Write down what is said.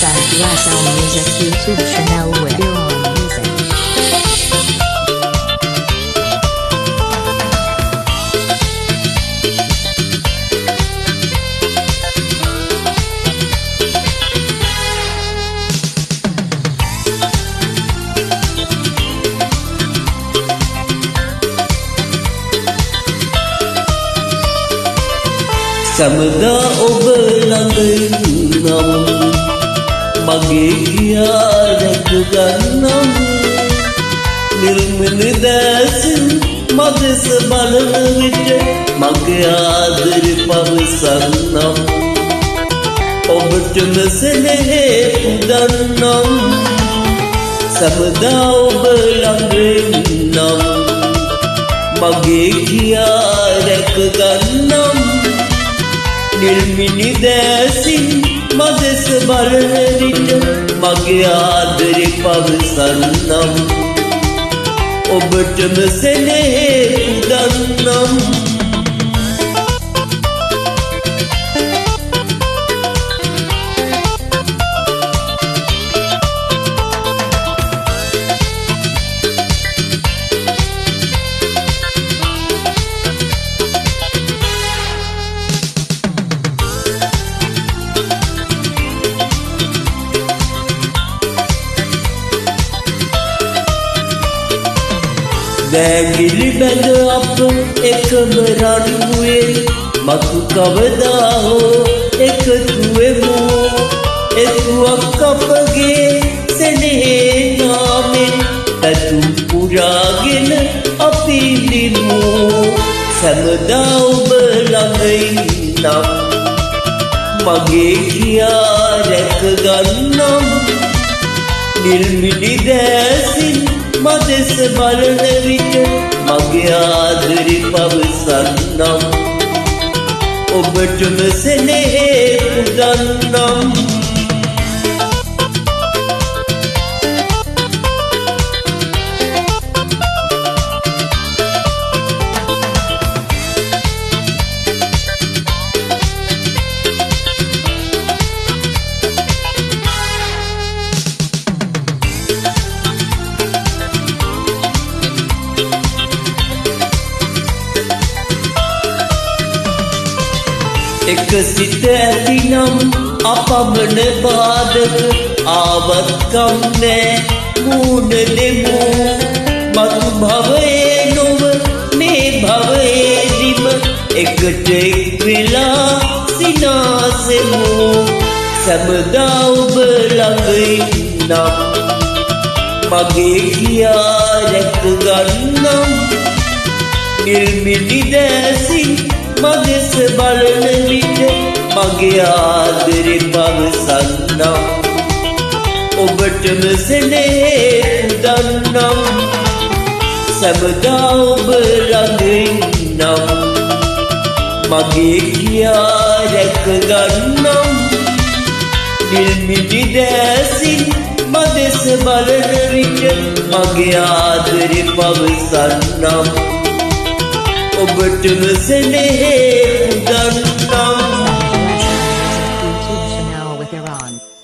Santiago Music YouTube channel with your own music. සමදා ඔබ ළඟ නම් මගේ කියා දැක ගන්නම් නිර්මල දැසින් මදෙස බලන විට මගේ ආදර පවසන්නම් ඔබටම සෙනෙහේ පුදන්නම් සමදා ඔබ ළඟ නම් මගේ කියා දැක ගන්නම් නිර්මිනි දැසින් මදෙස බලන විට මගේ ආදරේ පවසන්නම් ඔබටම සෙනෙහේ පුදන්නම් දැගිලි බැඳ අප එකම රණුවේ මතු කවදා හෝ එකතු වෙමු එතුවක් අපගේ සෙනෙහේ නාමෙන් පැතුම් පුරාගෙන අපි නිමු සැමදා ඔබ ළඟ නම් මගේ කියා රැක ගන්නම් නිර්මිලි දැසින් මදෙස බලන විට මගේ ආදරේ පවසන්නම් ඔබටම සෙනෙහේ පුදන්නම් එක සිත ඇතිනම් අපමණ බාධක ආවත් කම්නෑ මූණ දෙමු මතු භවයේ නොව මේ භවයේදිම එකට එක් වෙලා සිනාසෙමු සැමදා ඔබ ළඟ නම් මගේ කියා රැක ගන්නම් නිර්මිලි දැසින් මදෙස බලන විට මගේ ආදරේ පවසන්නම් ඔබටම සෙනෙහේ පුදන්නම් සැමදා ඔබ ළඟ නම් මගේ කියා රැක ගන්නම් නිර්මිලි දැසින් මදෙස බලන විට මගේ ආදරේ පවසන්නම් ඔබටම සෙනෙහේ පුදන්නම්